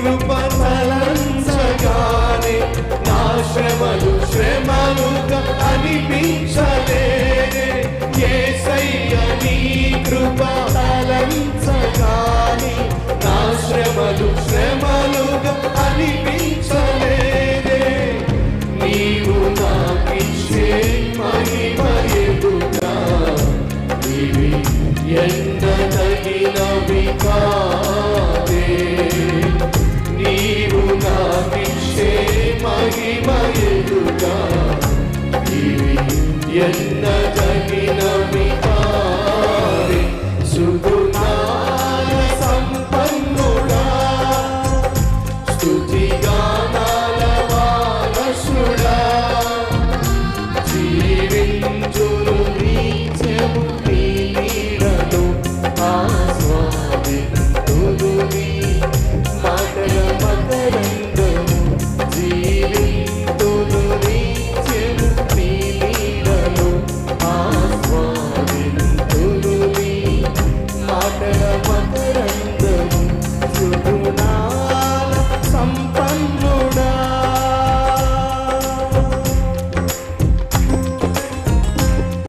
కృప తలంచగానే నా శ్రమలుగా అనిపించలేదే. యేసయ్య నీ కృప తలంచగానే నా శ్రమలుగా అనిపించలేదే. నీవు నాకిచ్చే మహిమ ఎదుట ఇవి ఎన్నదగినవి కాదే. నీవు నాకిచ్చే మహిమ ఎదుట ఇవి